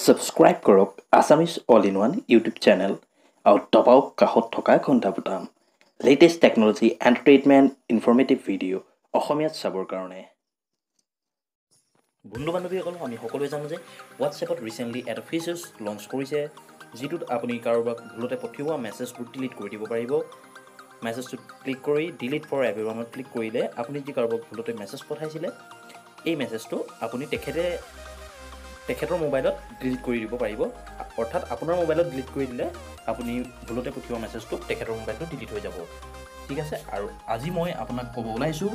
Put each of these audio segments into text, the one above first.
Subscribe কৰক Assamese All-in-One YouTube channel আৰু দবাওক কাষত থকা ঘণ্টা বুটাম latest technology entertainment informative video অসমীয়াত চাবৰ কাৰণে বন্ধু বান্ধৱীসকল আমি সকলোৱে জানো যে WhatsAppত ৰিসেন্টলি এটা ফিচাৰ্স লঞ্চ কৰিছে যিটোত আপুনি কাৰোবাক ভুলতে পঠিওৱা মেছেজবোৰ ডিলিট কৰি দিব পাৰিব মেছেজটো ক্লিক কৰি ডিলিট ফৰ এভৰিৱানত ক্লিক কৰিলে আপুনি যি কাৰোবাক ভুলতে মেছেজ পঠাইছিলে এই মেছেজটো আপুনি তেখেতৰ মোবাইলত ডিলিট কৰি দিব পাৰিব অৰ্থাৎ আপোনাৰ মোবাইলত ডিলিট কৰি দিলে আপুনি ভুলতে পঠিওৱা মেছেজটো তেখেতৰ মোবাইলটো ডিলিট হৈ যাব ঠিক আছে আৰু আজি মই আপোনাক ক'ব ওলাইছো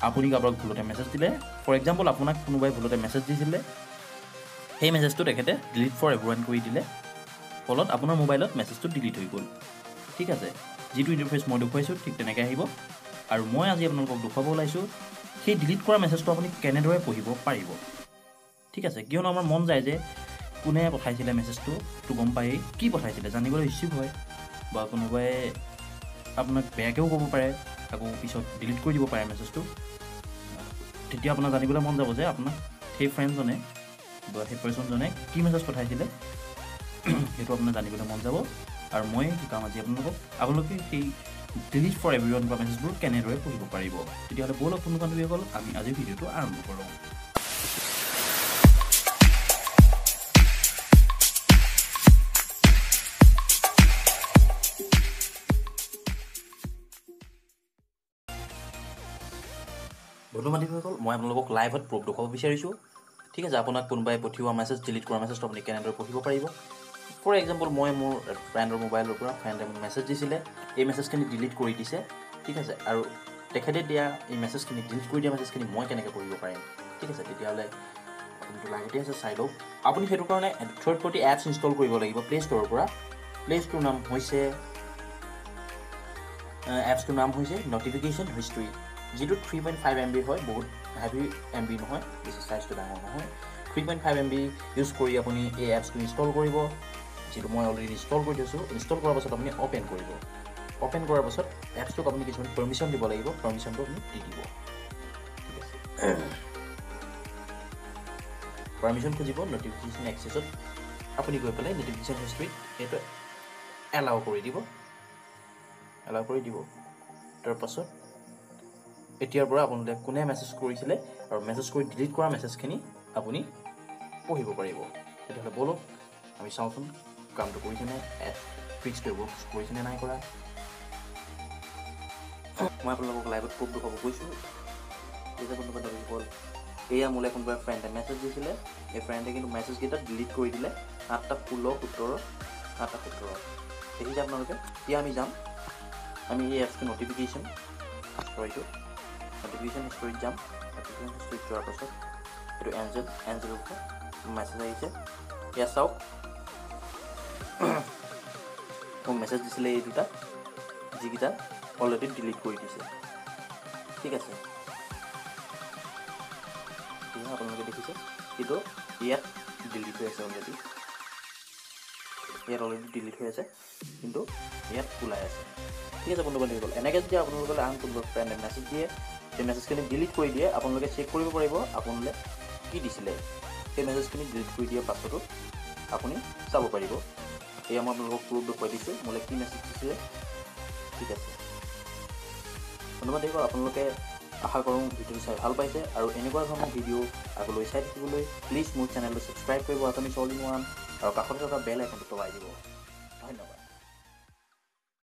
আপুনি কাৰোবাক ভুলতে মেছেজ দিলে ফৰ এক্সাম্পল আপোনাক কোনোবাই ভুলতে মেছেজ দিছিলে সেই মেছেজটো তেখেতে ডিলিট ফৰ এভৰিৱান কৰি দিলে ফলত আপোনাৰ মোবাইলত মেছেজটো ডিলিট হৈ গ'ল ঠিক আছে যেটো ইন্টাৰফেস মই দেখুৱাইছো ঠিক তেনেকৈ আহিব আৰু মই আজি আপোনালোকক দেখুৱাব ওলাইছো সেই ডিলিট কৰা মেছেজটো আপুনি কেনেদৰে পঢ়িব পাৰিব ঠিক আছে কিয়নো আমাৰ মন যায় যে কোনে পঠাইছিলে মেছেজটো তো গম পাই কি পঠাইছিলে জানিবলৈ ইচ্ছুক হয় বা কোনোবাই আপোনাক বেয়াকেও ক'ব পাৰে আকৌ পিছত ডিলিট কৰি দিব পাৰে মেছেজটো তেতিয়া আপোনাৰ জানিবলৈ মন যাব যে আপোনাক সেই ফ্ৰেণ্ডজনে বা সেই পাৰ্সনজনে কি মেছেজ পঠাইছিলে সেইটো আপোনাৰ জানিবলৈ মন যাব আৰু মই শিকাম আজি আপোনালোকে সেই ডিলিট ফৰ এভৰিৱান বা মেছেজবোৰ কেনেদৰে পঢ়িব পাৰিব তেতিয়াহ'লে বলক বন্ধু বান্ধৱীসকল আমি আজি ভিডিঅ'টো আৰম্ভ কৰোঁ বন্ধু বান্ধৱীসকল মই আপোনালোকক লাইভত প্ৰুফ দেখুৱাব বিচাৰিছোঁ ঠিক আছে আপোনাক কোনোবাই পঠিওৱা মেছেজ ডিলিট কৰা মেছেজটো আপুনি কেনেদৰে পঢ়িব পাৰিব ফৰ এক্সাম্পল মই মোৰ ফ্ৰেণ্ডৰ মোবাইলৰ পৰা ফ্ৰেণ্ডে মোক মেছেজ দিছিলে এই মেছেজখিনি ডিলিট কৰি দিছে ঠিক আছে আৰু তেখেতে দিয়া এই মেছেজখিনি ডিলিট কৰি দিয়া মেছেজখিনি মই কেনেকৈ পঢ়িব পাৰিম ঠিক আছে তেতিয়াহ'লে আপুনিটো লাগতে আছে চাই লওক আপুনি সেইটো কাৰণে থাৰ্ড পাৰ্টি এপছ ইনষ্টল কৰিব লাগিব প্লে ষ্ট'ৰৰ পৰা প্লে ষ্ট'ৰ নাম হৈছে এপছটোৰ নাম হৈছে নটিফিকেশ্যন হিষ্ট্ৰী যেটো 3.5 MB হয় বহুত হেভি MB নহয় বেছি সাইজটো ডাঙৰ নহয় 3.5 MB ইউজ কৰি আপুনি এই এপছটো ইনষ্টল কৰিব যেটো মই অলৰেডি ইনষ্টল কৰি দিছো ইনষ্টল কৰাৰ পাছত আপুনি ওপেন কৰিব ওপেন কৰাৰ পাছত এপছটোক আপুনি কিছুমান পাৰমিশন দিব লাগিব পাৰমিশনটো আপুনি দি দিব ঠিক আছে পাৰমিশন খুজিব নটিফিকেশ্যন এক্সেছত আপুনি গৈ পেলাই নটিফিকেশ্যন হিষ্ট্ৰী এটা এলাউ কৰি দিব তাৰ পাছত এতিয়াৰ পৰা আপোনালোকে কোনে মেছেজ কৰিছিলে আৰু মেছেজ কৰি ডিলিট কৰা মেছেজখিনি আপুনি পঢ়িব পাৰিব তেতিয়াহ'লে বলক আমি চাওঁচোন কামটো কৰিছেনে ফিক্স কৰিছেনে নাই কৰা মই আপোনালোকক লাইভত প্ৰুফ দেখুৱাব গৈছোঁ যেতিয়া কোনোবা দেখুৱাল এয়া মোলৈ কোনোবা ফ্ৰেণ্ডে মেছেজ দিছিলে এই ফ্ৰেণ্ডে কিন্তু মেছেজকেইটা ডিলিট কৰি দিলে 8টা 16 17 8টা 17 দেখিছে আপোনালোকে এতিয়া আমি যাম আমি এই এপছটো নটিফিকেশ্যন হয়তো নটিফিকেশ্যন হিষ্ট্ৰীত যাম নটিফিকেশ্যন হিষ্ট্ৰীত যোৱাৰ পাছত এইটো এঞ্জেলৰ পৰা মেছেজ আহিছে এয়া চাওক মোক মেছেজ দিছিলে এই দুটা যিকেইটা অলৰেডি ডিলিট কৰি দিছে ঠিক আছে এতিয়া আপোনালোকে দেখিছে কিন্তু ইয়াত ডিলিট হৈ আছে অলৰেডি ডিলিট হৈ আছে কিন্তু ইয়াত ওলাই আছে ঠিক আছে বন্ধু বান্ধৱীসকল এনেকৈ যদি আপোনালোকে আন কোনোবা ফ্ৰেণ্ডে মেছেজ দিয়ে সেই মেছেজখিনি ডিলিট কৰি দিয়ে আপোনালোকে চেক কৰিব পাৰিব আপোনালোকে কি দিছিলে সেই মেছেজখিনি ডিলিট কৰি দিয়াৰ পাছতো আপুনি চাব পাৰিব এয়া মই আপোনালোকক প্ৰুফ দেখুৱাই দিছোঁ মোলৈ কি মেছেজ দিছিলে ঠিক আছে বন্ধু বান্ধৱীসকল আপোনালোকে আশা কৰোঁ ভিডিঅ'টো চাই ভাল পাইছে আৰু এনেকুৱা ধৰণৰ ভিডিঅ' আগলৈ চাই থাকিবলৈ প্লিজ মোৰ চেনেলটো ছাবস্ক্ৰাইব কৰিব Assamese All-in-One আৰু কাষত থকা বেল আইকনটো দবাই দিব ধন্যবাদ